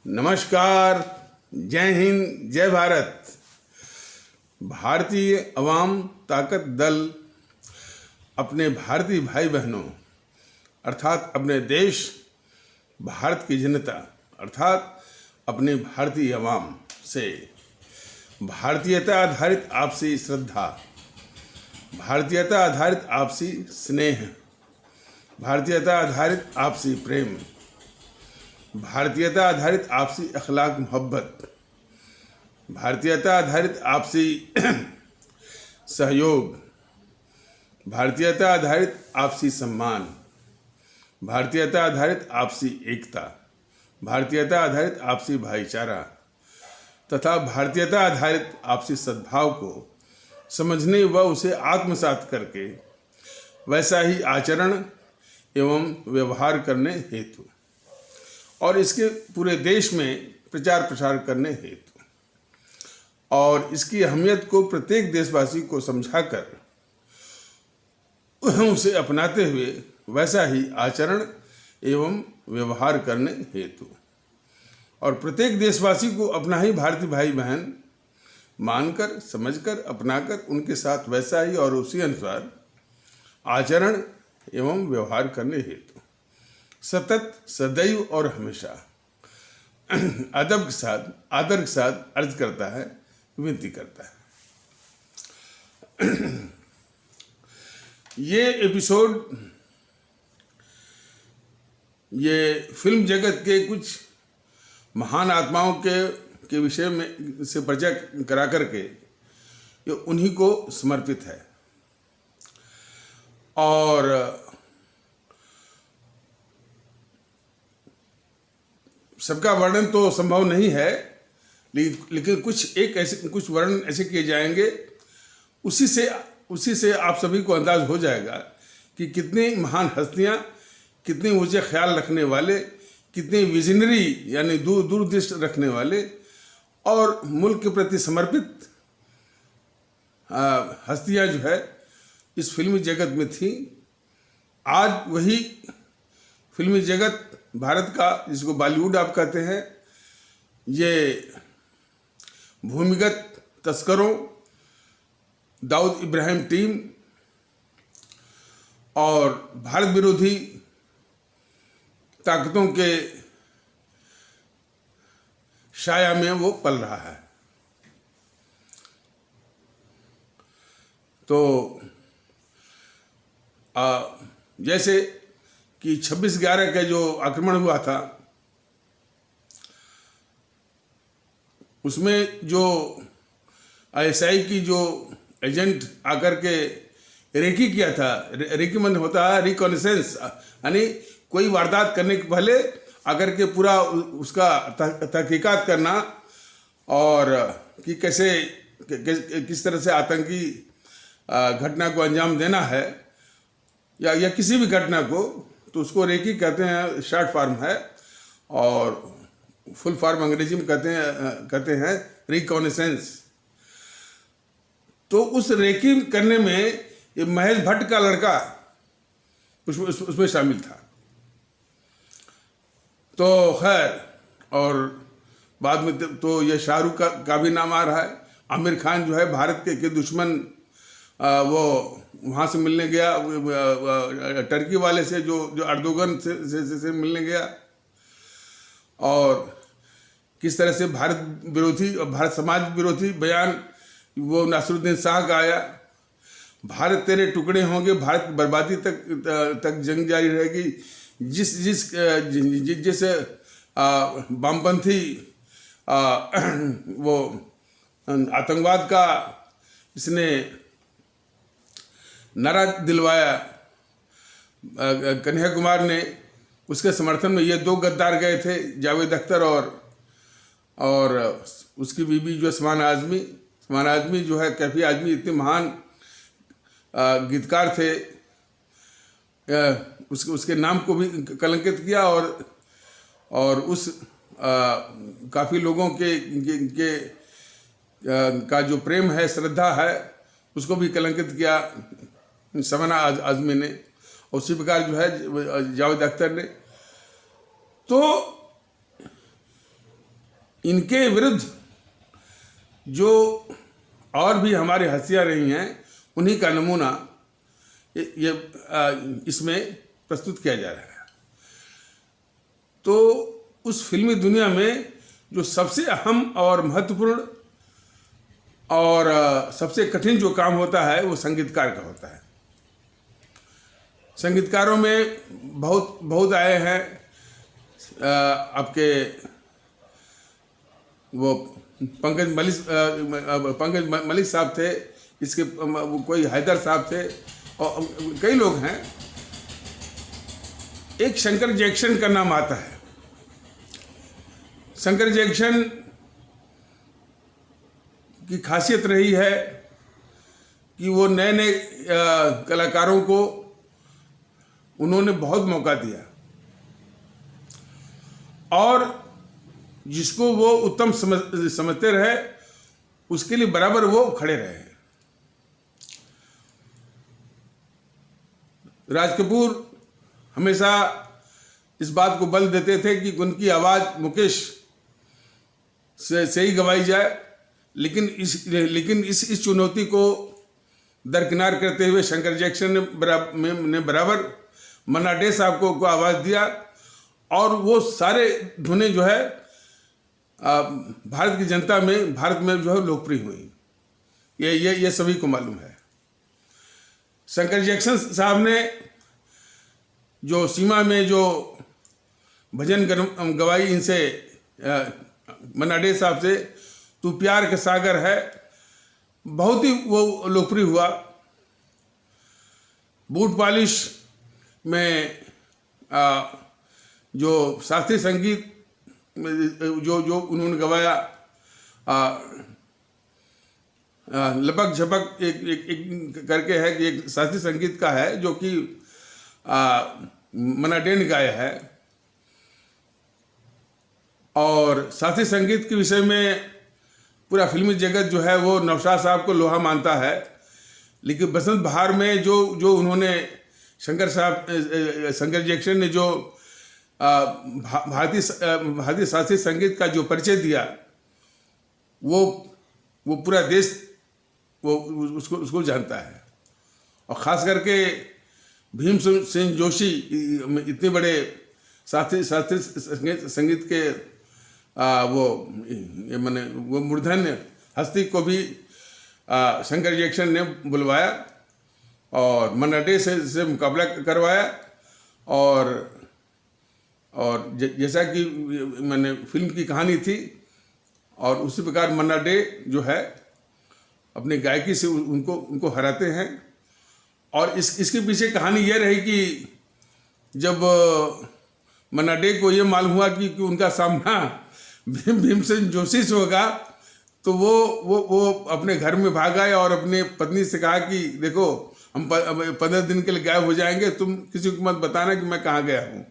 नमस्कार, जय हिंद, जय भारत। भारतीय अवाम ताकत दल अपने भारतीय भाई बहनों अर्थात अपने देश भारत की जनता अर्थात अपने भारतीय अवाम से भारतीयता आधारित आपसी श्रद्धा, भारतीयता आधारित आपसी स्नेह, भारतीयता आधारित आपसी प्रेम, भारतीयता आधारित आपसी अखलाक मोहब्बत, भारतीयता आधारित आपसी सहयोग, भारतीयता आधारित आपसी सम्मान, भारतीयता आधारित आपसी एकता, भारतीयता आधारित आपसी भाईचारा तथा भारतीयता आधारित आपसी सद्भाव को समझने व उसे आत्मसात करके वैसा ही आचरण एवं व्यवहार करने हेतु और इसके पूरे देश में प्रचार प्रसार करने हेतु और इसकी अहमियत को प्रत्येक देशवासी को समझाकर उसे अपनाते हुए वैसा ही आचरण एवं व्यवहार करने हेतु और प्रत्येक देशवासी को अपना ही भारतीय भाई बहन मानकर, समझकर, अपनाकर उनके साथ वैसा ही और उसी अनुसार आचरण एवं व्यवहार करने हेतु सतत, सदैव और हमेशा अदब के साथ, आदर के साथ अर्ज करता है, विनती करता है। ये एपिसोड ये फिल्म जगत के कुछ महान आत्माओं के विषय में से परिचय करा करके ये उन्हीं को समर्पित है और सबका वर्णन तो संभव नहीं है, लेकिन कुछ वर्णन ऐसे किए जाएंगे, उसी से आप सभी को अंदाज हो जाएगा कि कितनी महान हस्तियां, कितने ऊंचे ख्याल रखने वाले, कितने विजनरी यानी दूरदृष्टि रखने वाले और मुल्क के प्रति समर्पित हस्तियां जो है इस फिल्मी जगत में थी। आज वही फिल्मी जगत भारत का, जिसको बॉलीवुड आप कहते हैं, ये भूमिगत तस्करों, दाऊद इब्राहिम टीम और भारत विरोधी ताकतों के छाया में वो पल रहा है। तो जैसे कि 26/11 का जो आक्रमण हुआ था उसमें जो ISI की जो एजेंट आकर के रेकी किया था, रेकी मन होता है रिकॉनेसेंस, यानी कोई वारदात करने के पहले आकर के पूरा उसका तहकीकात करना और कि कैसे किस तरह से आतंकी घटना को अंजाम देना है या किसी भी घटना को, तो उसको रेकी कहते हैं, शॉर्ट फॉर्म है, और फुल फॉर्म अंग्रेजी में कहते हैं रिकॉनेसेंस। तो उस रेकी करने में ये महेश भट्ट का लड़का उसमें शामिल था। तो खैर, और बाद में तो ये शाहरुख का भी नाम आ रहा है। आमिर खान जो है भारत के दुश्मन, वो वहाँ से मिलने गया, टर्की वाले से जो अर्दोगन से मिलने गया, और किस तरह से भारत विरोधी और भारत समाज विरोधी बयान वो नासिरुद्दीन शाह का आया। भारत तेरे टुकड़े होंगे, भारत की बर्बादी तक जंग जारी रहेगी। जिस वामपंथी वो आतंकवाद का इसने नारा दिलवाया कन्हैया कुमार ने, उसके समर्थन में ये 2 गद्दार गए थे, जावेद अख्तर और उसकी बीबी जो समान आजमी जो है, कैफी आजमी, इतने महान गीतकार थे, उसके नाम को भी कलंकित किया और उस काफ़ी लोगों के का जो प्रेम है, श्रद्धा है, उसको भी कलंकित किया समान आजमी ने। उसी प्रकार जो है जावेद अख्तर ने। तो इनके विरुद्ध जो और भी हमारी हस्तियाँ रही हैं उन्हीं का नमूना ये इसमें प्रस्तुत किया जा रहा है। तो उस फिल्मी दुनिया में जो सबसे अहम और महत्वपूर्ण और सबसे कठिन जो काम होता है वो संगीतकार का होता है। संगीतकारों में बहुत आए हैं। आपके वो पंकज मलिक साहब थे, इसके कोई हैदर साहब थे और कई लोग हैं। एक शंकर जैक्सन का नाम आता है। शंकर जैक्सन की खासियत रही है कि वो नए नए कलाकारों को उन्होंने बहुत मौका दिया और जिसको वो उत्तम समझते रहे उसके लिए बराबर वो खड़े रहे। राज कपूर हमेशा इस बात को बल देते थे कि उनकी आवाज़ मुकेश से ही गवाई जाए, लेकिन इस चुनौती को दरकिनार करते हुए शंकर जैक्सन ने बराबर मन्ना डे साहब को आवाज़ दिया और वो सारे धुनें जो है भारत की जनता में, भारत में जो है लोकप्रिय हुई। ये सभी को मालूम है। शंकर जैक्सन साहब ने जो सीमा में जो भजन गवाई इनसे मन्ना डे साहब से, तू प्यार का सागर है, बहुत ही वो लोकप्रिय हुआ। बूट पॉलिश में जो शास्त्रीय संगीत जो उन्होंने गवाया, लपक झपक एक करके है कि एक शास्त्रीय संगीत का है जो कि मन्ना डे ने गाया है। और शास्त्रीय संगीत के विषय में पूरा फिल्मी जगत जो है वो नौशाद साहब को लोहा मानता है, लेकिन बसंत बहार में जो उन्होंने शंकर जैक्सन ने जो भारतीय शास्त्रीय संगीत का जो परिचय दिया, वो पूरा देश वो उसको जानता है। और ख़ास करके भीम सेन जोशी इतने बड़े शास्त्रीय संगीत के वो मूर्धन्य हस्ती को भी शंकर जैक्सन ने बुलवाया और मन्ना डे से मुकाबला करवाया। और जैसा कि मैंने फिल्म की कहानी थी और उसी प्रकार मन्ना डे जो है अपनी गायकी से उनको हराते हैं। और इसके पीछे कहानी ये रही कि जब मन्ना डे को ये मालूम हुआ कि उनका सामना भीमसेन जोशी से होगा, तो वो अपने घर में भाग आए और अपने पत्नी से कहा कि देखो हम 15 दिन के लिए गायब हो जाएंगे, तुम किसी को मत बताना कि मैं कहाँ गया हूँ।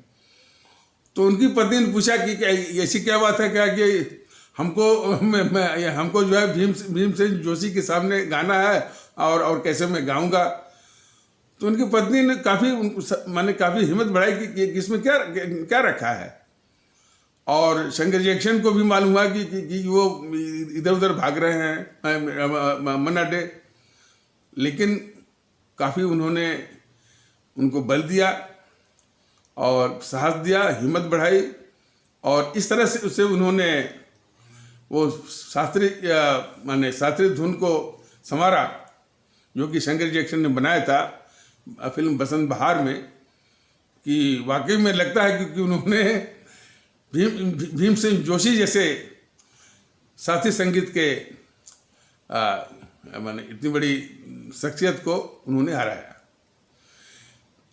तो उनकी पत्नी ने पूछा कि क्या ऐसी क्या बात है, क्या कि हमको जो है भीमसेन जोशी के सामने गाना है और कैसे मैं गाऊंगा। तो उनकी पत्नी ने काफ़ी हिम्मत बढ़ाई कि इसमें क्या रखा है। और शंकर जैक्सन को भी मालूम हुआ कि वो इधर उधर भाग रहे हैं मन्ना डे, लेकिन काफ़ी उन्होंने उनको बल दिया और साहस दिया, हिम्मत बढ़ाई और इस तरह से उसे उन्होंने वो शास्त्रीय धुन को संवारा जो कि शंकर जैक्सन ने बनाया था फिल्म बसंत बहार में। कि वाकई में लगता है कि उन्होंने भीमसेन जोशी जैसे शास्त्रीय संगीत के इतनी बड़ी शख्सियत को उन्होंने हराया।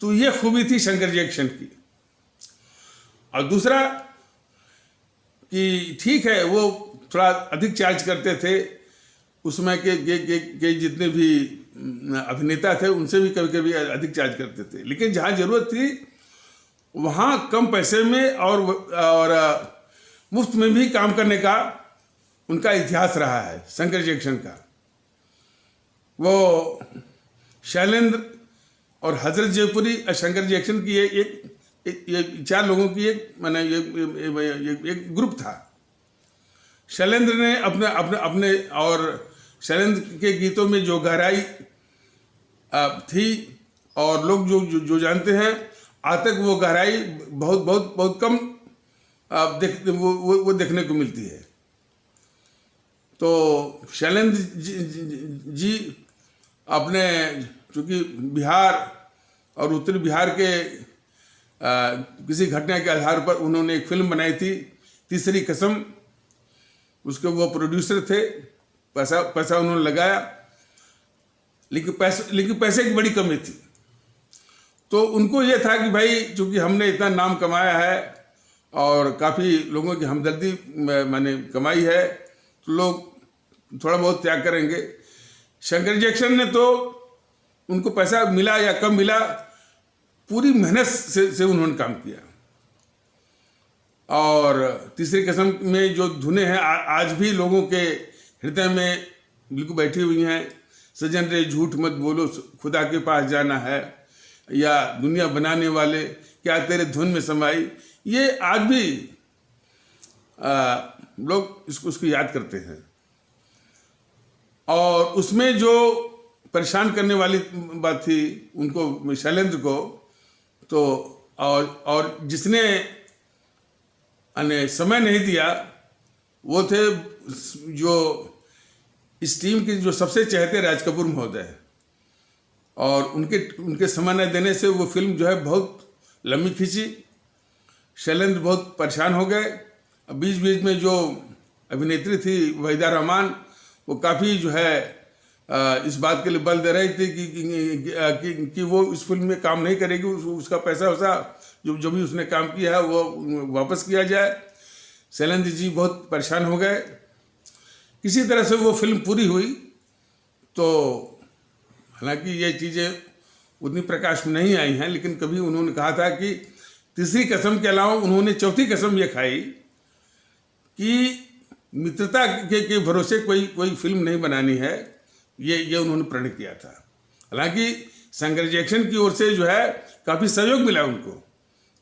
तो ये खूबी थी शंकर जैक्सन की। और दूसरा कि ठीक है वो थोड़ा अधिक चार्ज करते थे, उसमें के जितने भी अभिनेता थे उनसे भी कभी कभी अधिक चार्ज करते थे, लेकिन जहाँ ज़रूरत थी वहाँ कम पैसे में और मुफ्त में भी काम करने का उनका इतिहास रहा है शंकर जैक्सन का। वो शैलेंद्र और हजरत जयपुरी और शंकर जैक्सन की ये 4 लोगों की एक ग्रुप था शैलेंद्र ने अपने अपने अपने और शैलेंद्र के गीतों में जो गहराई थी, और लोग जो जानते हैं, आज तक वो गहराई बहुत बहुत बहुत कम वो देखने को मिलती है। तो शैलेंद्र जी अपने, चूँकि बिहार और उत्तरी बिहार के किसी घटना के आधार पर उन्होंने एक फिल्म बनाई थी, तीसरी कसम। उसके वो प्रोड्यूसर थे, पैसा उन्होंने लगाया, लेकिन पैसे की बड़ी कमी थी। तो उनको ये था कि भाई चूँकि हमने इतना नाम कमाया है और काफ़ी लोगों की हमदर्दी मैंने कमाई है, तो लोग थोड़ा बहुत त्याग करेंगे। शंकर जैक्सन ने तो, उनको पैसा मिला या कम मिला, पूरी मेहनत से उन्होंने काम किया। और तीसरी कसम में जो धुनें हैं आज भी लोगों के हृदय में बिल्कुल बैठी हुई हैं। सजन रे झूठ मत बोलो, खुदा के पास जाना है, या दुनिया बनाने वाले क्या तेरे धुन में समाई, ये आज भी लोग उसको याद करते हैं। और उसमें जो परेशान करने वाली बात थी उनको, शैलेंद्र को, तो और जिसने समय नहीं दिया, वो थे जो इस टीम के जो सबसे चहेते राज कपूर महोदय। और उनके समय न देने से वो फिल्म जो है बहुत लंबी खींची। शैलेंद्र बहुत परेशान हो गए। बीच बीच में जो अभिनेत्री थी वहीदा रहमान, वो काफ़ी जो है इस बात के लिए बल दे रही थी कि वो इस फिल्म में काम नहीं करेगी, उसका पैसा जो भी उसने काम किया है वो वापस किया जाए। शैलेंद्र जी बहुत परेशान हो गए। किसी तरह से वो फिल्म पूरी हुई। तो हालांकि ये चीज़ें उतनी प्रकाश में नहीं आई हैं, लेकिन कभी उन्होंने कहा था कि तीसरी कसम के अलावा उन्होंने चौथी कसम ये खाई कि मित्रता के भरोसे कोई फिल्म नहीं बनानी है। ये उन्होंने प्रण किया था। हालांकि शंकर जैक्सन की ओर से जो है काफ़ी सहयोग मिला उनको,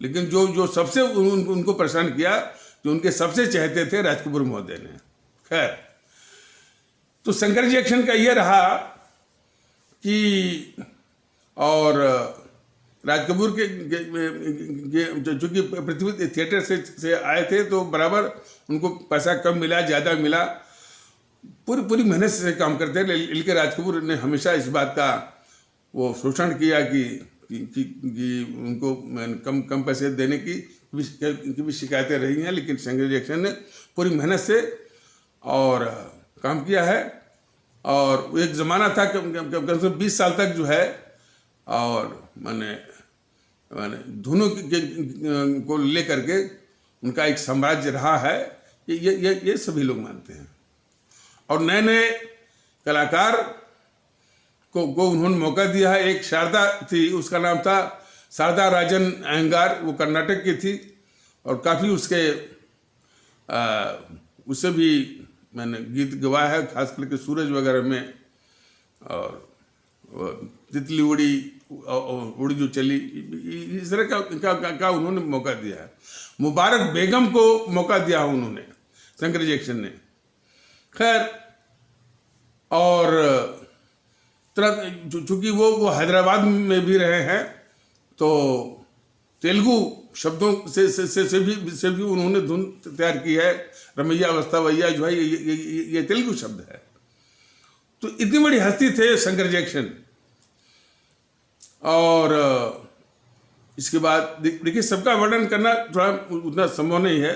लेकिन जो सबसे उनको परेशान किया, जो उनके सबसे चाहते थे राज कपूर महोदय ने। खैर, तो शंकर जैक्सन का ये रहा कि, और राज कपूर के चूँकि पृथ्वी थिएटर से आए थे, तो बराबर उनको पैसा कम मिला ज़्यादा मिला, पूरी मेहनत से काम करते हैं। लेकिन राज कपूर ने हमेशा इस बात का वो शोषण किया कि उनको कम पैसे देने की भी शिकायतें रही हैं। लेकिन शंकर जैक्सन ने पूरी मेहनत से और काम किया है। और एक ज़माना था कम से 20 साल तक जो है, और मैंने धुनों को लेकर के उनका एक साम्राज्य रहा है। ये सभी लोग मानते हैं। और नए नए कलाकार को उन्होंने मौका दिया है। एक शारदा थी, उसका नाम था शारदा राजन अयंगार, वो कर्नाटक की थी, और काफ़ी उससे भी मैंने गीत गवाया है, खास करके सूरज वगैरह में। और तितली उड़ी जो चली, इस तरह का उन्होंने मौका दिया है। मुबारक बेगम को मौका दिया उन्होंने, शंकर जैक्सन ने। खैर, और चूँकि वो हैदराबाद में भी रहे हैं, तो तेलुगु शब्दों से भी उन्होंने धुन तैयार की है। रमैया वस्तावैया जो है ये तेलुगु शब्द है। तो इतनी बड़ी हस्ती थे शंकर जैक्सन। और इसके बाद देखिए, सबका वर्णन करना थोड़ा उतना संभव नहीं है।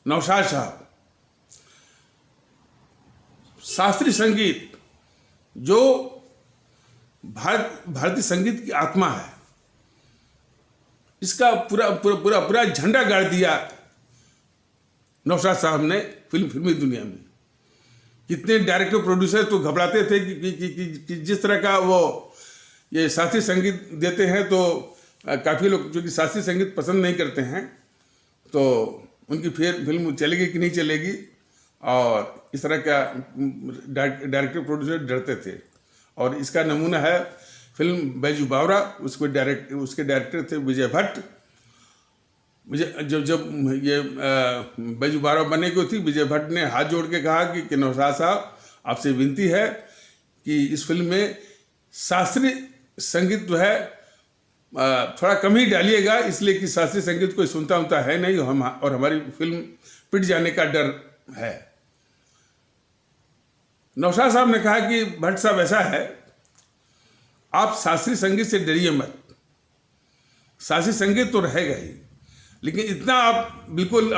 नौशाद साहब, शास्त्रीय संगीत जो भारतीय संगीत की आत्मा है, इसका पूरा झंडा गाड़ दिया नौशाद साहब ने फिल्मी दुनिया में। कितने डायरेक्टर प्रोड्यूसर तो घबराते थे कि जिस तरह का वो ये शास्त्रीय संगीत देते हैं, तो काफ़ी लोग जो कि शास्त्रीय संगीत पसंद नहीं करते हैं, तो उनकी फिल्म चलेगी कि नहीं चलेगी, और इस तरह का डायरेक्टर प्रोड्यूसर डरते थे। और इसका नमूना है फिल्म बैजू बावरा। उसके डायरेक्टर थे विजय भट्ट। मुझे जब जब ये बैजू बारह बनने को थी, विजय भट्ट ने हाथ जोड़ के कहा कि नौशाद साहब, आपसे विनती है कि इस फिल्म में शास्त्रीय संगीत जो है थोड़ा कम ही डालिएगा, इसलिए कि शास्त्रीय संगीत कोई सुनता है नहीं, और हमारी फिल्म पिट जाने का डर है। नौशाद साहब ने कहा कि भट्ट साहब, ऐसा है, आप शास्त्रीय संगीत से डरिए मत, शास्त्रीय संगीत तो रहेगा ही, लेकिन इतना आप बिल्कुल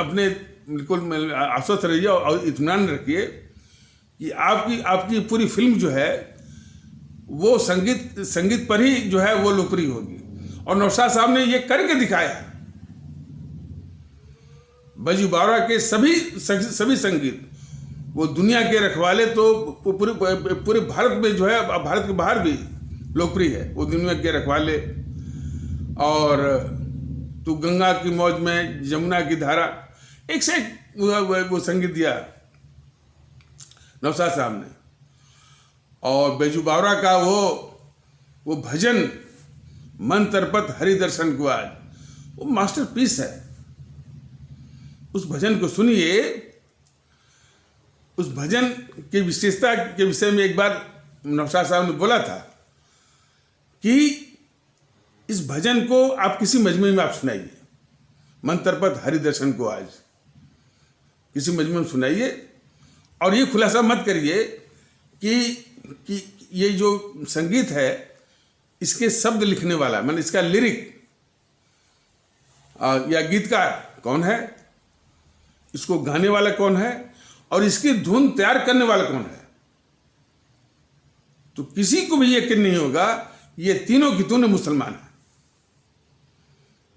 आश्वस्त रहिए और इत्मीनान रखिए कि आपकी पूरी फिल्म जो है वो संगीत पर ही जो है वो लोकप्रिय होगी। और नौशाद साहब ने ये करके दिखाया। बैजू बावरा के सभी संगीत वो दुनिया के रखवाले तो पूरे भारत में जो है, भारत के बाहर भी लोकप्रिय है, वो दुनिया के रखवाले, और तू गंगा की मौज में, जमुना की धारा, एक से एक वो संगीत दिया नौशाद साहब ने। और बैजू बावरा का वो भजन, मन तरपत हरि दर्शन को आज, वो मास्टरपीस है। उस भजन को सुनिए। उस भजन की विशेषता के विषय में एक बार नौशाद साहब ने बोला था कि इस भजन को आप किसी मजमे में आप सुनाइए, मन तरपत हरि दर्शन को आज किसी मजमे में सुनाइए, और ये खुलासा मत करिए कि ये जो संगीत है इसके शब्द लिखने वाला, मतलब इसका लिरिक या गीतकार कौन है, इसको गाने वाला कौन है, और इसकी धुन तैयार करने वाला कौन है। तो किसी को भी यकीन नहीं होगा ये तीनों की तीनों मुसलमान है।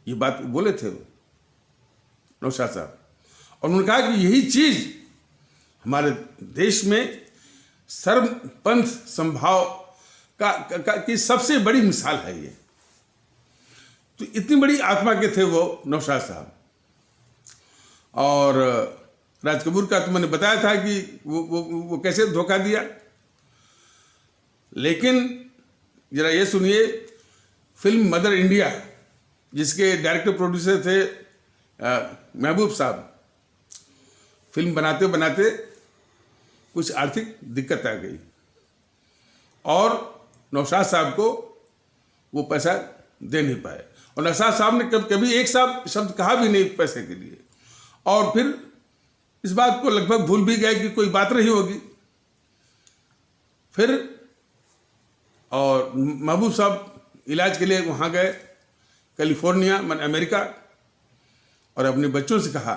ये बात बोले थे नौशाद साहब, और उन्होंने कहा कि यही चीज हमारे देश में सर्वपंथ संभाव की सबसे बड़ी मिसाल है ये। तो इतनी बड़ी आत्मा के थे वो नौशाद साहब। और राज कपूर का तो मैंने बताया था कि वो कैसे धोखा दिया, लेकिन जरा ये सुनिए, फिल्म मदर इंडिया जिसके डायरेक्टर प्रोड्यूसर थे महबूब साहब, फिल्म बनाते बनाते कुछ आर्थिक दिक्कत आ गई और नौशाद साहब को वो पैसा दे नहीं पाए, और नौशाद साहब ने कभी एक शब्द कहा भी नहीं पैसे के लिए, और फिर इस बात को लगभग भूल भी गए कि कोई बात रही होगी। फिर और महबूब साहब इलाज के लिए वहाँ गए कैलिफोर्निया, अमेरिका, और अपने बच्चों से कहा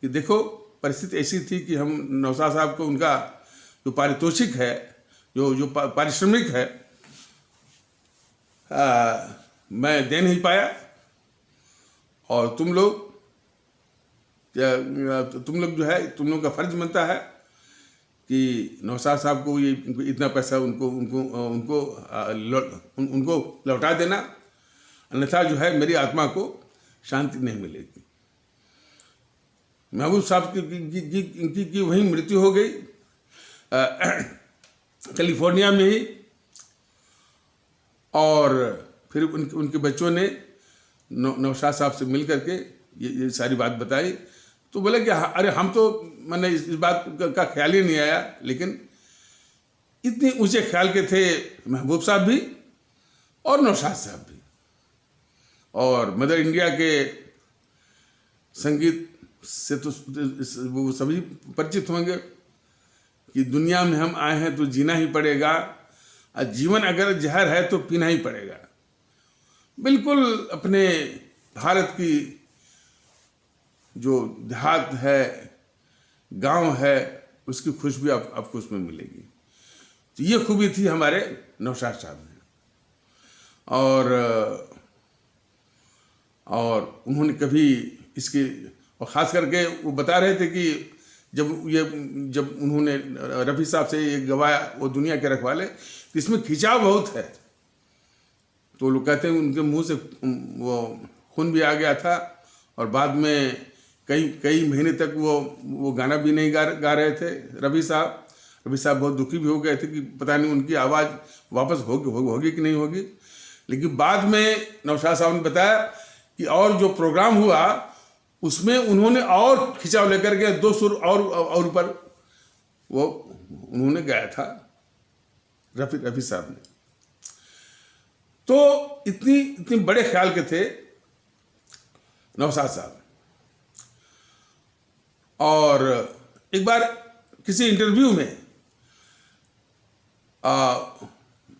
कि देखो परिस्थिति ऐसी थी कि हम नौशाद साहब को उनका जो पारितोषिक है, जो पारिश्रमिक है, मैं दे नहीं पाया, और तुम लोग जो है, तुम लोग का फर्ज बनता है कि नौशाद साहब को ये इतना पैसा उनको लौटा देना, अन्यथा जो है मेरी आत्मा को शांति नहीं मिलेगी। महबूब साहब की वहीं मृत्यु हो गई कैलिफोर्निया में ही, और फिर उनके बच्चों ने नौशाद साहब से मिल करके ये सारी बात बताई। तो बोले कि अरे हम तो मैंने इस बात का ख्याल ही नहीं आया, लेकिन इतने ऊंचे ख्याल के थे महबूब साहब भी और नौशाद साहब भी, और मदर इंडिया के संगीत से तो वो सभी परिचित होंगे कि दुनिया में हम आए हैं तो जीना ही पड़ेगा, और जीवन अगर जहर है तो पीना ही पड़ेगा। बिल्कुल अपने भारत की जो देहात है, गांव है, उसकी खुशबू आपको उसमें मिलेगी। तो ये खूबी थी हमारे नौशाद साहब में, और उन्होंने कभी इसके, और ख़ास करके वो बता रहे थे कि जब उन्होंने रफ़ी साहब से ये गवाया, वो दुनिया के रखवाले, तो इसमें खिंचाव बहुत है। तो लोग कहते हैं उनके मुंह से वो खून भी आ गया था, और बाद में कई महीने तक वो गाना भी नहीं गा रहे थे रफ़ी साहब बहुत दुखी भी हो गए थे कि पता नहीं उनकी आवाज़ वापस होगी कि नहीं होगी। लेकिन बाद में नौशाद साहब ने बताया कि और जो प्रोग्राम हुआ उसमें उन्होंने और खिंचाव लेकर के 2 सुर और ऊपर वो उन्होंने गाया था रफी साहब ने। तो इतनी बड़े ख्याल के थे नौशाद साहब। और एक बार किसी इंटरव्यू में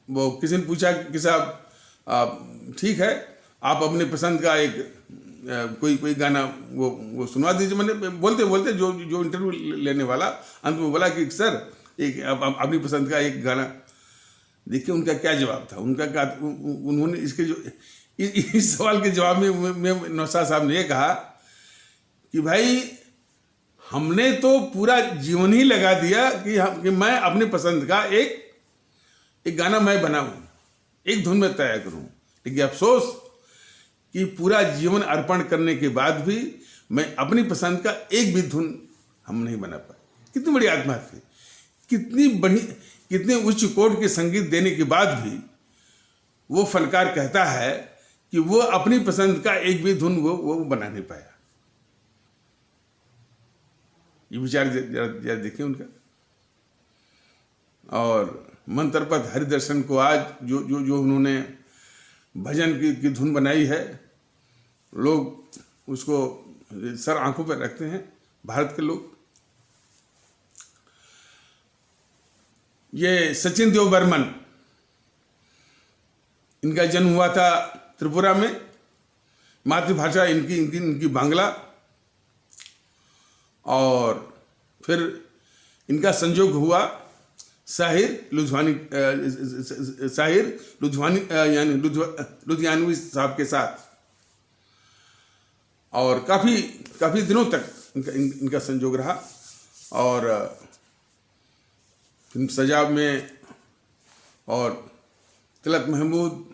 वो किसी ने पूछा कि साहब ठीक है, आप अपने पसंद का एक कोई गाना वो सुनवा दीजिए। मैंने बोलते जो इंटरव्यू लेने वाला अंत में बोला कि सर एक अपनी पसंद का एक गाना। देखिए उनका क्या जवाब था। उन्होंने इसके जो इस सवाल के जवाब में नौशाद साहब ने ये कहा कि भाई हमने तो पूरा जीवन ही लगा दिया कि मैं अपनी पसंद का एक गाना मैं बनाऊं, एक धुन में तैयार करूं, लेकिन अफसोस कि पूरा जीवन अर्पण करने के बाद भी मैं अपनी पसंद का एक भी धुन हम नहीं बना पाए। कितनी बड़ी आत्मा थी, कितने उच्च कोट के संगीत देने के बाद भी वो फनकार कहता है कि वो अपनी पसंद का एक भी धुन वो बना नहीं पाया। ये विचार जरा देखिए उनका। और मंत्रपद हरिदर्शन को आज जो उन्होंने भजन की धुन बनाई है, लोग उसको सर आंखों पर रखते हैं भारत के लोग। ये सचिन देव बर्मन, इनका जन्म हुआ था त्रिपुरा में, मातृभाषा इनकी बांग्ला। और फिर इनका संयोग हुआ साहिर यानी लुधियानवी साहब के साथ। और काफी दिनों तक इनका संयोग रहा। और फिल्म सजाब में और तिलक महमूद,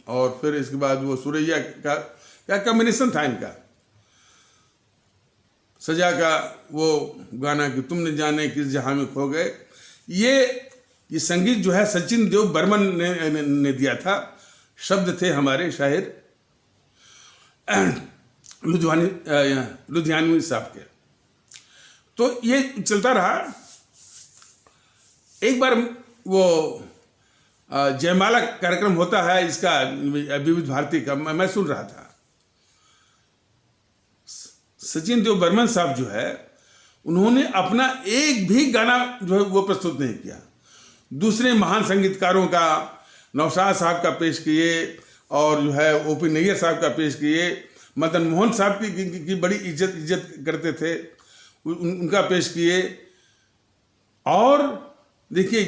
और फिर इसके बाद वो सुरैया का क्या कॉम्बिनेशन था इनका। सजा का वो गाना कि तुमने जाने किस जहां में खो गए, ये संगीत जो है सचिन देव बर्मन ने दिया था। शब्द थे हमारे शायर लुधियानवी साहब के। तो ये चलता रहा। एक बार वो जयमाला कार्यक्रम होता है इसका विविध भारती का, मैं सुन रहा था। सचिन देव बर्मन साहब जो है उन्होंने अपना एक भी गाना जो है वो प्रस्तुत नहीं किया। दूसरे महान संगीतकारों का, नौशाद साहब का पेश किए, और जो है ओपी नैयर साहब का पेश किए, मदन मोहन साहब की बड़ी इज्जत करते थे, उनका पेश किए। और देखिए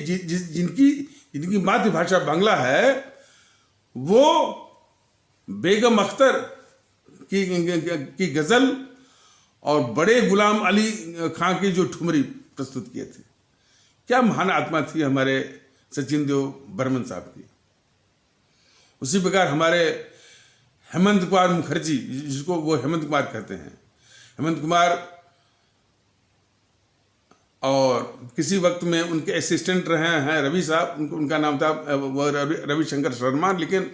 जिनकी मातृभाषा बांग्ला है, वो बेगम अख्तर की गजल और बड़े गुलाम अली खां की जो ठुमरी प्रस्तुत किए थे। क्या महान आत्मा थी हमारे सचिन देव बर्मन साहब की। उसी प्रकार हमारे हेमंत कुमार मुखर्जी, जिसको वो हेमंत कुमार कहते हैं, हेमंत कुमार, और किसी वक्त में उनके असिस्टेंट रहे हैं रवि साहब, उनका नाम था वो रविशंकर शर्मा, लेकिन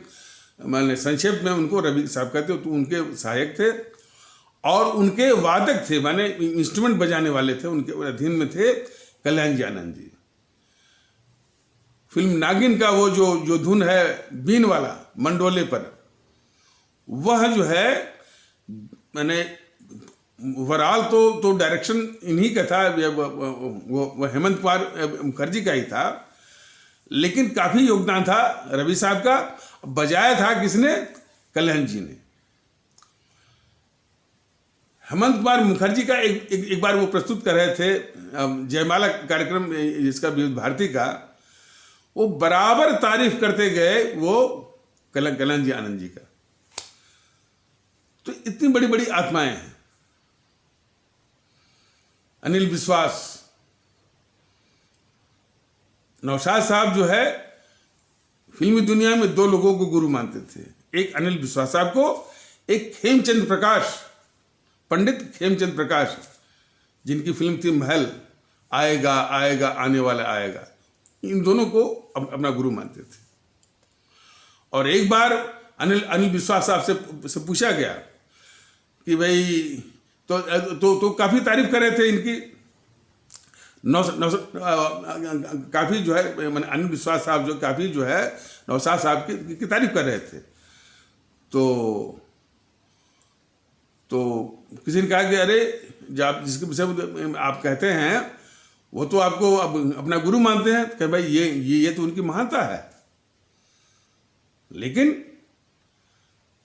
मैंने संक्षेप में उनको रवि साहब कहते, तो उनके सहायक थे और उनके वादक थे, माने इंस्ट्रूमेंट बजाने वाले थे, उनके अधीन में थे कल्याण जी आनंद जी। फिल्म नागिन का वो जो धुन है बीन वाला मंडोले पर, वह जो है मैंने ओवरऑल तो डायरेक्शन इन्हीं का था, वो हेमंत कुमार मुखर्जी का ही था, लेकिन काफी योगदान था रवि साहब का। बजाया था किसने? कल्याण जी ने। हेमंत कुमार मुखर्जी का एक बार वो प्रस्तुत कर रहे थे जयमाला कार्यक्रम जिसका विविध भारती का, वो बराबर तारीफ करते गए वो कल्याण जी आनंद जी का। तो इतनी बड़ी बड़ी आत्माएं हैं। अनिल विश्वास, नौशाद साहब जो है फिल्मी दुनिया में 2 लोगों को गुरु मानते थे, एक अनिल विश्वास साहब को, एक खेमचंद प्रकाश, पंडित खेमचंद प्रकाश, जिनकी फिल्म थी महल, आएगा आएगा आने वाला आएगा। इन दोनों को अपना गुरु मानते थे। और एक बार अनिल विश्वास साहब से पूछा गया कि भाई तो काफ़ी तारीफ कर रहे थे इनकी, काफ़ी जो है मैंने अनिल विश्वास साहब जो काफ़ी जो है नौशाद साहब की तारीफ कर रहे थे। तो किसी ने कहा कि अरे जब जिसके विषय में आप कहते हैं वो तो आपको अब अपना गुरु मानते हैं, कि भाई ये तो उनकी महानता है, लेकिन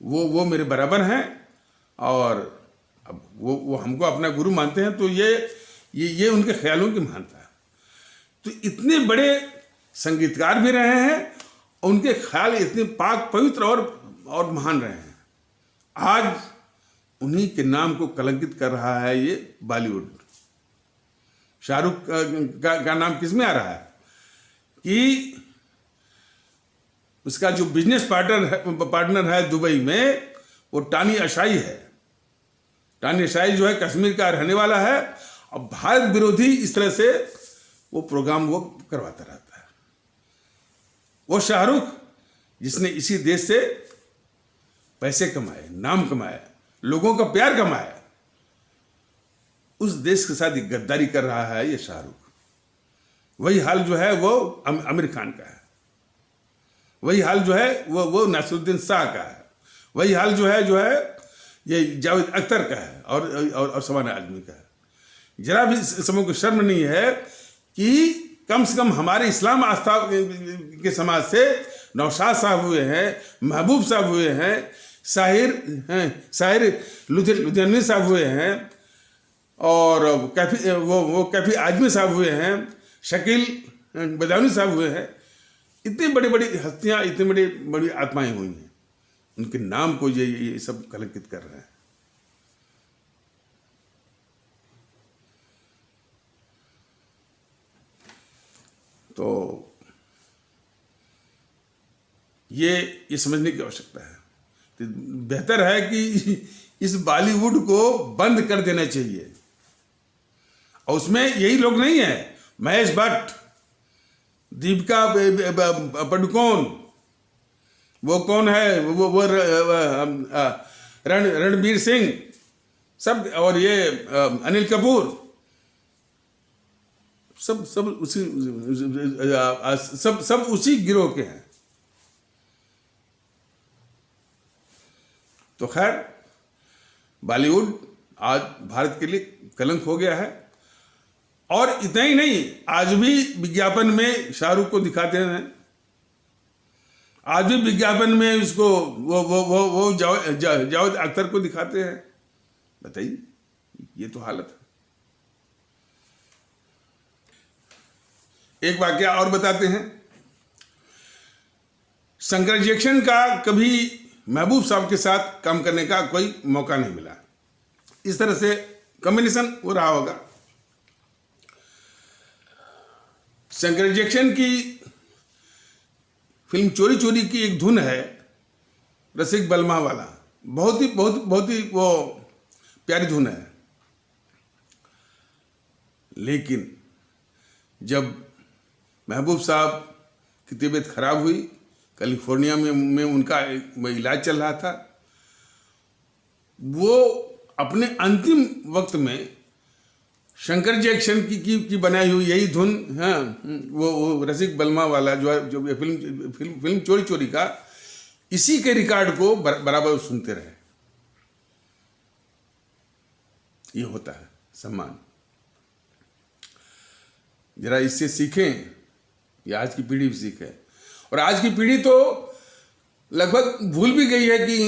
वो मेरे बराबर हैं और अब वो हमको अपना गुरु मानते हैं, तो ये उनके ख्यालों की महानता है। तो इतने बड़े संगीतकार भी रहे हैं, उनके ख्याल इतने पाक पवित्र और महान रहे हैं। आज उन्हीं के नाम को कलंकित कर रहा है ये बॉलीवुड। शाहरुख का नाम किस में आ रहा है कि उसका जो बिजनेस पार्टनर है दुबई में, वो टानी अशाई है। टानी अशाई जो है कश्मीर का रहने वाला है और भारत विरोधी इस तरह से वो प्रोग्राम वो करवाता रहता है। वो शाहरुख जिसने इसी देश से पैसे कमाए, नाम कमाए, लोगों का प्यार कमाया, उस देश के साथ गद्दारी कर रहा है ये शाहरुख। वही हाल जो है वो आमिर खान का है, वही हाल जो है वो नासिरुद्दीन शाह का है, वही हाल जो है ये जावेद अख्तर का है और शबाना आजमी का है। जरा भी समूह को शर्म नहीं है कि कम से कम हमारे इस्लाम आस्था के समाज से नौशाद साहब हुए हैं, महबूब साहब हुए हैं, साहिर लुधियानवी साहब हुए हैं, और कैफी आजमी साहब हुए हैं, शकील बदायूनी साहब हुए हैं। इतनी बड़ी बड़ी हस्तियां, इतनी बड़ी बड़ी आत्माएं हुई हैं, उनके नाम को ये सब कलंकित कर रहे हैं। तो ये समझने की आवश्यकता है। तो बेहतर है कि इस बॉलीवुड को बंद कर देना चाहिए। और उसमें यही लोग नहीं है, महेश भट्ट, दीपिका पादुकोण, वो कौन है, वो रणवीर सिंह, सब, और ये अनिल कपूर, सब उसी गिरोह के हैं। तो खैर, बॉलीवुड आज भारत के लिए कलंक हो गया है। और इतना ही नहीं, आज भी विज्ञापन में शाहरुख को दिखाते हैं, आज भी विज्ञापन में उसको वो जावेद अख्तर को दिखाते हैं। बताइए, ये तो हालत है। एक वाकया और बताते हैं। शंकर जैक्सन का कभी महबूब साहब के साथ काम करने का कोई मौका नहीं मिला। इस तरह से कॉम्बिनेशन हो रहा होगा। शंकर जैक्सन की फिल्म चोरी चोरी की एक धुन है, रसिक बलमा वाला, बहुत ही वो प्यारी धुन है। लेकिन जब महबूब साहब की तबीयत खराब हुई, कैलिफोर्निया में उनका इलाज चल रहा था, वो अपने अंतिम वक्त में शंकर जैक्सन की बनाई हुई यही धुन, हाँ, वो रसिक बलमा वाला जो फिल्म चोरी चोरी का, इसी के रिकॉर्ड को बराबर सुनते रहे। ये होता है सम्मान। जरा इससे सीखें, ये आज की पीढ़ी भी सीखे। और आज की पीढ़ी तो लगभग भूल भी गई है कि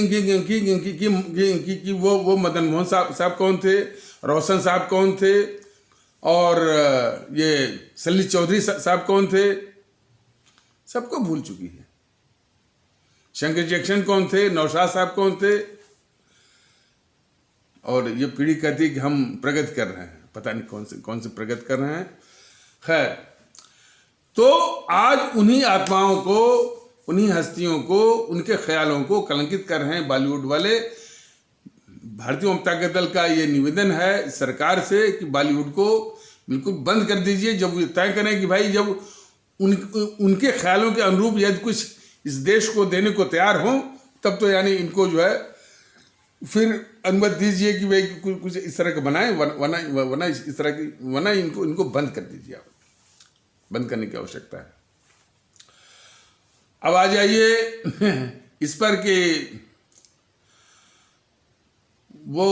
वो मदन मोहन साहब कौन थे, रोशन साहब कौन थे, और ये सलील चौधरी साहब कौन थे। सबको भूल चुकी है। शंकर जैक्सन कौन थे, नौशाद साहब कौन थे। और ये पीढ़ी कहती है कि हम प्रगति कर रहे हैं, पता नहीं कौन से प्रगति कर रहे हैं। खैर, तो आज उन्हीं आत्माओं को, उन्हीं हस्तियों को, उनके ख्यालों को कलंकित कर रहे हैं बॉलीवुड वाले। भारतीय जनता दल का ये निवेदन है सरकार से कि बॉलीवुड को बिल्कुल बंद कर दीजिए। जब ये तय करें कि भाई जब उनके ख्यालों के अनुरूप यदि कुछ इस देश को देने को तैयार हों, तब तो यानी इनको जो है फिर अनुमति दीजिए कि भाई कुछ इस तरह का बनाए, वरना इस तरह की, वरना इनको बंद कर दीजिए। आप बंद करने की आवश्यकता है। अब आ जाइए इस पर कि वो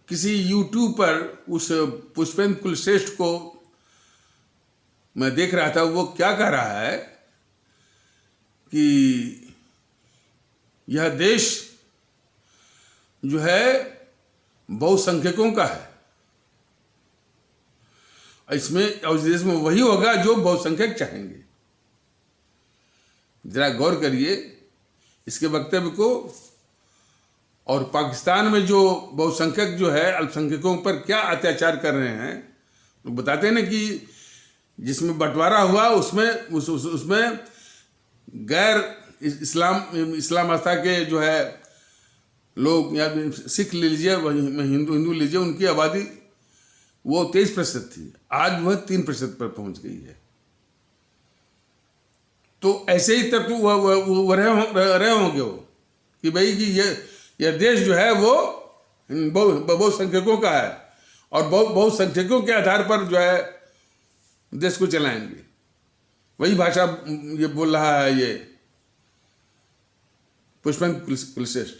किसी YouTube पर उस पुष्पेंद्र कुलश्रेष्ठ को मैं देख रहा था, वो क्या कह रहा है कि यह देश जो है बहुसंख्यकों का है, इसमें और देश में वही होगा जो बहुसंख्यक चाहेंगे। जरा गौर करिए इसके वक्तव्य को। और पाकिस्तान में जो बहुसंख्यक जो है अल्पसंख्यकों पर क्या अत्याचार कर रहे हैं, तो बताते हैं ना कि जिसमें बंटवारा हुआ उसमें गैर इस्लाम आस्था के जो है लोग, या सिख ले लीजिए, हिंदू लीजिए, उनकी आबादी वो 23% थी, आज वह 3% पर पहुंच गई है। तो ऐसे ही तक वो रहे होंगे वो कि भाई कि यह देश जो है वो बहुसंख्यकों का है और बहुसंख्यकों के आधार पर जो है देश को चलाएंगे। वही भाषा ये बोल रहा है ये पुष्पेंद्र कुलश्रेष्ठ।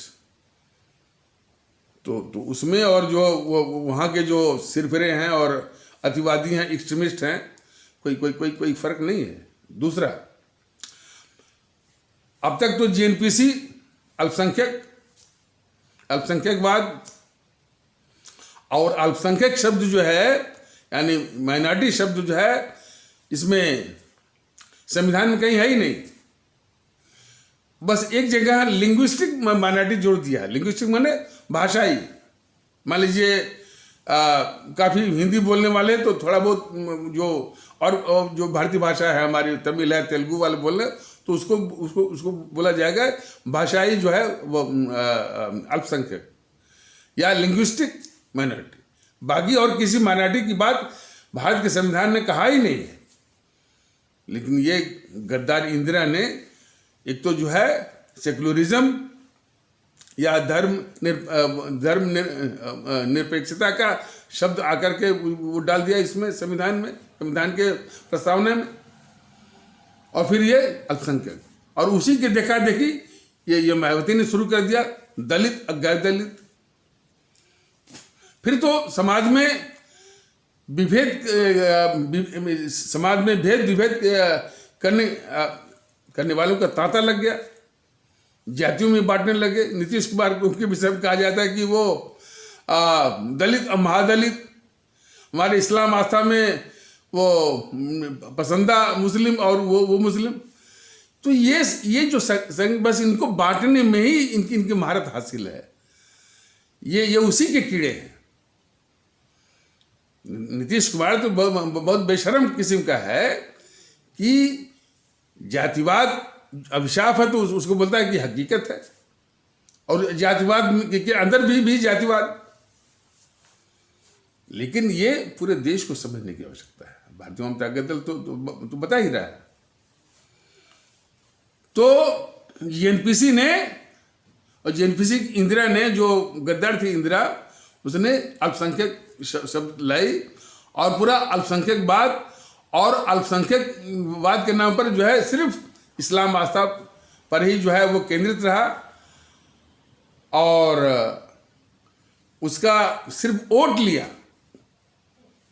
तो उसमें और जो वहाँ के जो सिरफिरे हैं और अतिवादी हैं, एक्सट्रीमिस्ट हैं, कोई फर्क नहीं है। दूसरा, अब तक तो जीएनपीसी अल्पसंख्यकवाद और अल्पसंख्यक शब्द जो है यानी माइनॉरिटी शब्द जो है इसमें संविधान में कहीं है ही नहीं। बस एक जगह लिंग्विस्टिक माइनॉरिटी जोड़ दिया है। लिंग्विस्टिक माने भाषाई। मान लीजिए काफ़ी हिंदी बोलने वाले तो थोड़ा बहुत जो और जो भारतीय भाषा है हमारी, तमिल है, तेलुगु वाले बोल रहे, तो उसको बोला जाएगा भाषाई जो है वो अल्पसंख्यक या लिंग्विस्टिक माइनॉरिटी। बाकी और किसी माइनॉरिटी की बात भारत के संविधान ने कहा ही नहीं है। लेकिन ये गद्दार इंदिरा ने एक तो जो है सेकुलरिज्म या धर्म निरपेक्षता का शब्द आकर के वो डाल दिया इसमें, संविधान के प्रस्तावना में। और फिर ये अल्पसंख्यक, और उसी के देखा देखी ये मायावती ने शुरू कर दिया दलित गैर दलित। फिर तो समाज में भेद विभेद करने वालों का तांता लग गया, जातियों में बांटने लगे। नीतीश कुमार को उनके विषय में कहा जाता है कि वो दलित और महादलित, हमारे इस्लाम आस्था में वो पसंदा मुस्लिम और वो मुस्लिम। तो ये जो बस इनको बांटने में ही इनकी महारत हासिल है। ये उसी के कीड़े हैं। नीतीश कुमार तो बहुत बेशर्म किस्म का है कि जातिवाद अभिशाप है तो उसको बोलता है कि हकीकत है, और जातिवाद के अंदर भी जातिवाद। लेकिन ये पूरे देश को समझने की आवश्यकता है। भारतीय जनता दल तो बता ही रहा है। तो जीएनपीसी ने और जीएनपीसी इंदिरा ने, जो गद्दार थी इंदिरा, उसने अल्पसंख्यक शब्द लाई और पूरा अल्पसंख्यकवाद और अल्पसंख्यकवाद के नाम पर जो है सिर्फ इस्लाम आस्था पर ही जो है वो केंद्रित रहा, और उसका सिर्फ वोट लिया,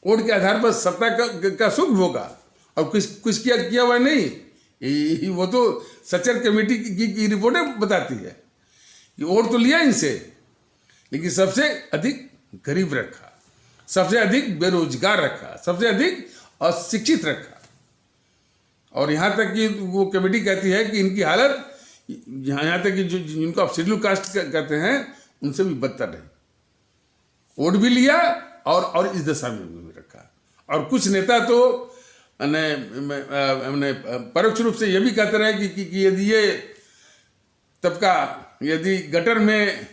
वोट के आधार पर सत्ता का सुख भोगा, और कुछ किया हुआ नहीं। वो तो सचर कमेटी की रिपोर्टें बताती है कि वोट तो लिया इनसे, लेकिन सबसे अधिक गरीब रखा, सबसे अधिक बेरोजगार रखा, सबसे अधिक अशिक्षित रखा। और यहाँ तक कि वो कमेटी कहती है कि इनकी हालत, यहाँ तक कि जिनको आप शेड्यूल कास्ट कहते हैं, उनसे भी बदतर है। वोट भी लिया और इस दशा में भी रखा। और कुछ नेता तो परोक्ष रूप से ये भी कहते रहे कि यदि ये तबका यदि गटर में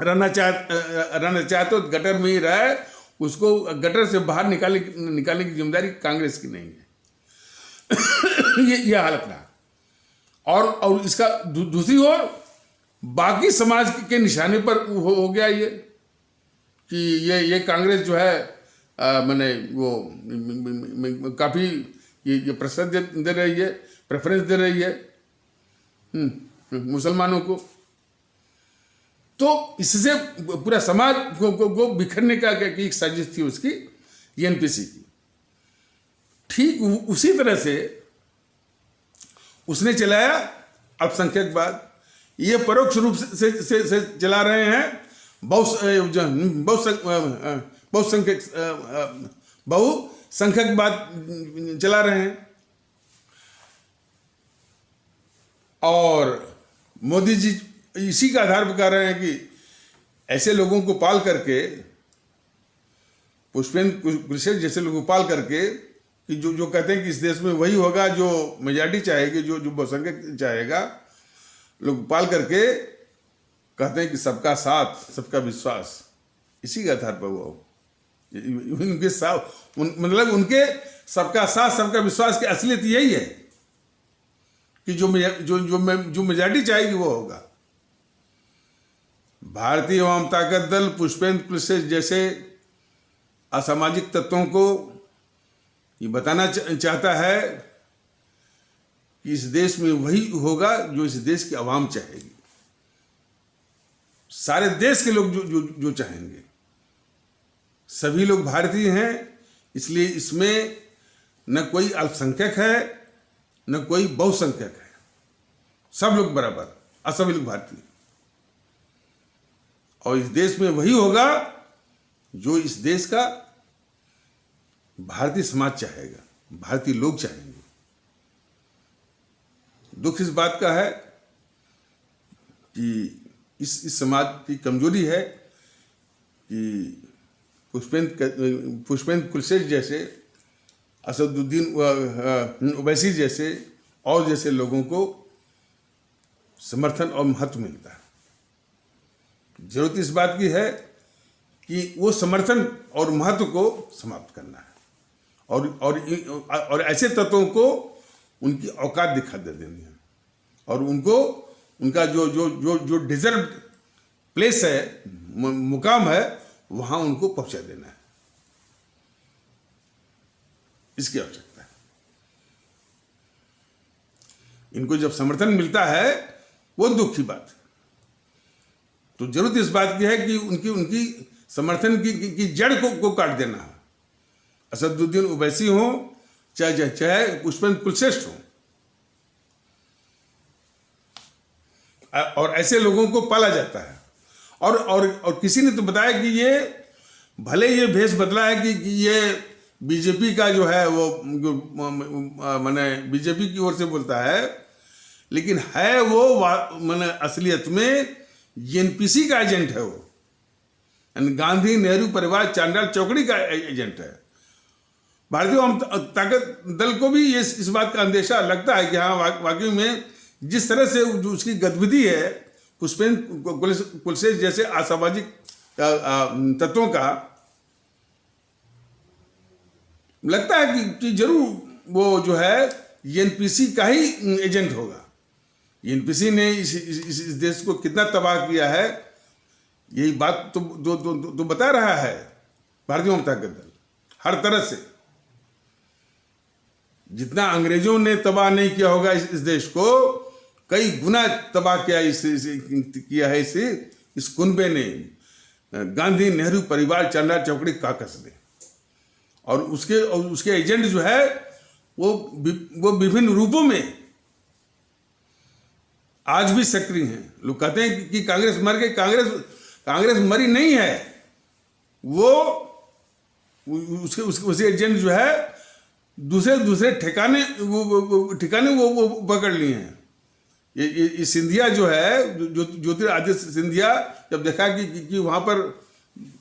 रहना चाहे तो गटर में ही रहे, उसको गटर से बाहर निकालने की जिम्मेदारी कांग्रेस की नहीं है। ये हालत रहा। और इसका दूसरी ओर बाकी समाज के निशाने पर हो गया ये कि ये कांग्रेस जो है मैंने वो काफी ये प्रसाद दे रही है, प्रेफरेंस दे रही है मुसलमानों को। तो इससे पूरा समाज को बिखरने का एक साजिश थी उसकी, एनपीसी की। ठीक उसी तरह से उसने चलाया अल्पसंख्यकवाद। ये परोक्ष रूप से चला रहे हैं बहुसंख्यकवाद चला रहे हैं। और मोदी जी इसी का आधार पर कह रहे हैं कि ऐसे लोगों को पाल करके, पुष्पेंद्र कुशवाहा जैसे लोगों को पाल करके, कि जो कहते हैं कि इस देश में वही होगा जो मेजॉरिटी चाहेगी, जो बहुसंख्यक चाहेगा, लोग पाल करके कहते हैं कि सबका साथ सबका विश्वास, इसी के आधार पर वो उनके साथ मतलब उनके सबका साथ सबका विश्वास की असलियत यही है कि जो मेजॉरिटी चाहेगी वो होगा। भारतीय आवाम ताकत दल पुष्पेंद्र कुशवाहा जैसे असामाजिक तत्वों को ये बताना चाहता है कि इस देश में वही होगा जो इस देश की आवाम चाहेगी, सारे देश के लोग जो चाहेंगे। सभी लोग भारतीय हैं, इसलिए इसमें न कोई अल्पसंख्यक है न कोई बहुसंख्यक है, सब लोग बराबर और सभी लोग भारतीय। और इस देश में वही होगा जो इस देश का भारतीय समाज चाहेगा, भारतीय लोग चाहेंगे। दुख इस बात का है कि इस समाज की कमजोरी है कि पुष्पेंद्र कुशवाहा जैसे, असदुद्दीन ओवैसी जैसे और जैसे लोगों को समर्थन और महत्व मिलता है। जरूरत इस बात की है कि वो समर्थन और महत्व को समाप्त करना है और ऐसे तत्वों को उनकी औकात दिखा दे देनी है और उनको उनका जो डिजर्व प्लेस है, मुकाम है, वहां उनको पहुंचा देना है। इसकी आवश्यकता है। इनको जब समर्थन मिलता है वो दुख की बात है। तो जरूरत इस बात की है कि उनकी समर्थन की जड़ को काट देना है। असदुद्दीन ओवैसी हो चाहे पुष्पेंद्र कुशवाहा हो, और ऐसे लोगों को पाला जाता है। और किसी ने तो बताया कि ये भले ये भेष बदला है कि ये बीजेपी का जो है वो माने बीजेपी की ओर से बोलता है, लेकिन है वो माने असलियत में एनपीसी का एजेंट है वो, गांधी नेहरू परिवार चांडाल चौकड़ी का एजेंट है। भारतीय ताकत दल को भी इस बात का अंदेशा लगता है कि हाँ वाकई में जिस तरह से जो उसकी गतिविधि है पुष्पेंद्र कुशवाहा जैसे असामाजिक तत्वों का, लगता है कि जरूर वो जो है एनपीसी का ही एजेंट होगा। एनपीसी ने इस देश को कितना तबाह किया है, यही बात तो बता रहा है भारतीय ताकत दल हर तरह से। जितना अंग्रेजों ने तबाह नहीं किया होगा इस देश को, कई गुना तबाह किया है इस कुनबे ने, गांधी नेहरू परिवार चांडाल चौकड़ी काकस ने। और उसके एजेंट जो है वो विभिन्न रूपों में आज भी सक्रिय हैं। लोग कहते हैं कि कांग्रेस मर गई, कांग्रेस मरी नहीं है। वो उसके एजेंट जो है दूसरे ठिकाने वो पकड़ लिए हैं। ये सिंधिया जो है, ज्योतिरादित्य सिंधिया, जब देखा कि वहां पर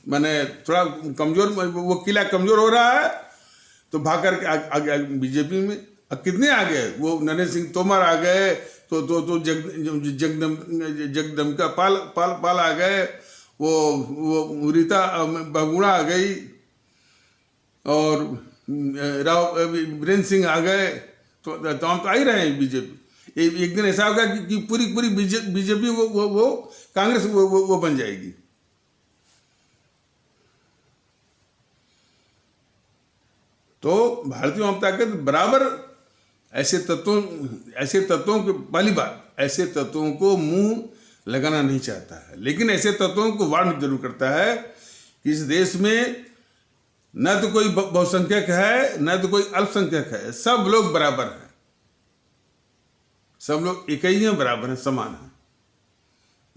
मैंने थोड़ा कमजोर, वो किला कमजोर हो रहा है, तो भाग करके आ गया बीजेपी में। अब कितने आ गए, वो नरेंद्र सिंह तोमर आ गए, तो जगदम्बिका पाल आ गए, वो रीता बहुगुणा आ गई, और राव वीरेंद्र सिंह आ गए, तो हम तो आ ही रहे हैं बीजेपी। एक दिन ऐसा होगा कि पूरी पूरी बीजेपी वो कांग्रेस वो बन जाएगी। तो भारतीय जनता पार्टी बराबर ऐसे तत्वों के पहली बात ऐसे तत्वों को मुंह लगाना नहीं चाहता है, लेकिन ऐसे तत्वों को वार्न जरूर करता है कि इस देश में न तो कोई बहुसंख्यक है न तो कोई अल्पसंख्यक है, सब लोग बराबर हैं, सब लोग एक ही हैं, बराबर हैं, समान हैं।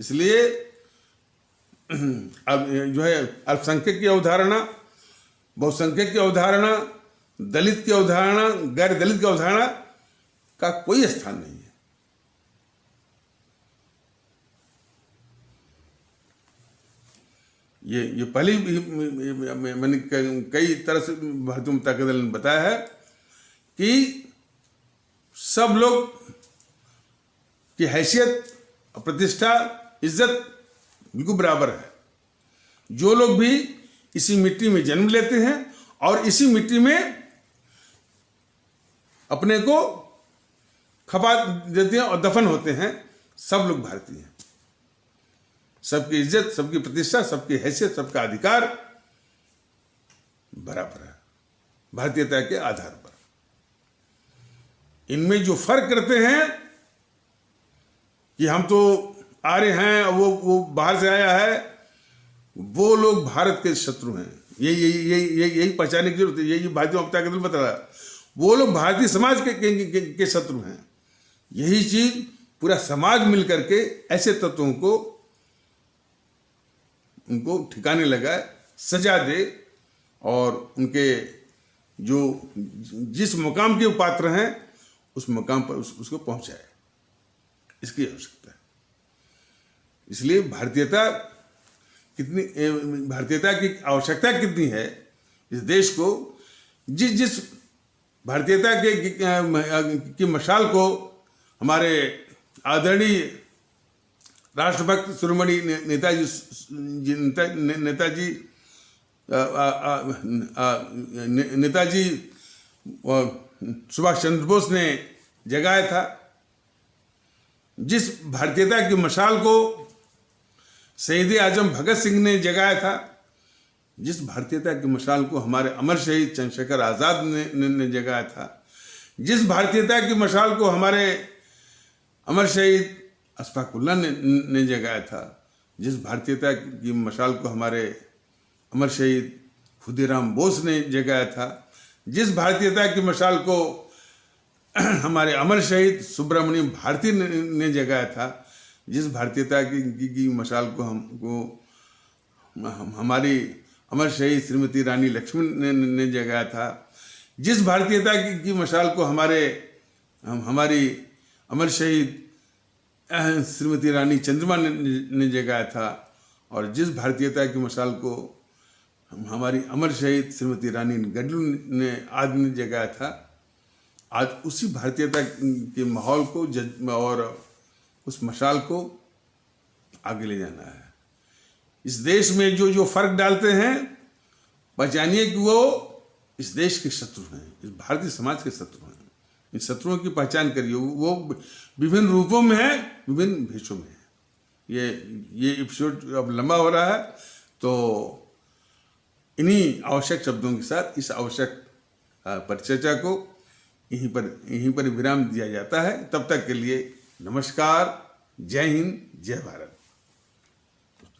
इसलिए अब जो है अल्पसंख्यक की अवधारणा, बहुसंख्यक की अवधारणा, दलित की अवधारणा, गैर दलित की अवधारणा का कोई स्थान नहीं है। ये पहले मैंने कई तरह से भारतीय जनता दल ने बताया है कि सब लोग की हैसियत, प्रतिष्ठा, इज्जत बिल्कुल बराबर है। जो लोग भी इसी मिट्टी में जन्म लेते हैं और इसी मिट्टी में अपने को खपा देते हैं और दफन होते हैं, सब लोग भारतीय हैं। सबकी इज्जत, सबकी प्रतिष्ठा, सबकी हैसियत, सबका अधिकार बराबर है भारतीयता के आधार पर। इनमें जो फर्क करते हैं कि हम तो आ रहे हैं, वो बाहर से आया है, वो लोग भारत के शत्रु हैं। यही पहचानने की जरूरत है। यही भारतीय जनता दल बता रहा है, वो लोग भारतीय समाज के शत्रु हैं। यही चीज पूरा समाज मिलकर के ऐसे तत्वों को उनको ठिकाने लगाए, सजा दे और उनके जो जिस मुकाम के पात्र हैं उस मुकाम पर उसको पहुंचाए, इसकी आवश्यकता है। इसलिए भारतीयता की आवश्यकता कितनी है इस देश को, जिस भारतीयता की मशाल को हमारे आदरणीय राष्ट्रभक्त शिरोमणि नेताजी सुभाष चंद्र बोस ने जगाया था, जिस भारतीयता की मशाल को शहीद आजम भगत सिंह ने जगाया था, जिस भारतीयता की मशाल को हमारे अमर शहीद चंद्रशेखर आजाद ने जगाया था, जिस भारतीयता की मशाल को हमारे अमर शहीद अशफाक उल्लाह ने जगाया था, जिस भारतीयता की मशाल को हमारे अमर शहीद खुदीराम बोस ने जगाया था, जिस भारतीयता की मशाल को हमारे अमर शहीद सुब्रमण्यम भारती ने जगाया था, जिस भारतीयता की मशाल को हमारी अमर शहीद श्रीमती रानी लक्ष्मण ने जगाया था, जिस भारतीयता की मशाल को हमारी अमर शहीद श्रीमती रानी चंद्रमा ने जगाया था, और जिस भारतीयता की मशाल को हमारी अमर शहीद श्रीमती रानी गडलू ने आदि ने जगाया था, आज उसी भारतीयता के माहौल को और उस मशाल को आगे ले जाना है। इस देश में जो फर्क डालते हैं, पहचानिए कि वो इस देश के शत्रु हैं, इस भारतीय समाज के शत्रु हैं। इन शत्रुओं की पहचान करिए, वो विभिन्न रूपों में है, विभिन्न भेषों में है। ये एपिसोड अब लंबा हो रहा है, तो इन्हीं आवश्यक शब्दों के साथ इस आवश्यक परिचर्चा को यहीं पर विराम दिया जाता है। तब तक के लिए नमस्कार, जय हिंद, जय भारत।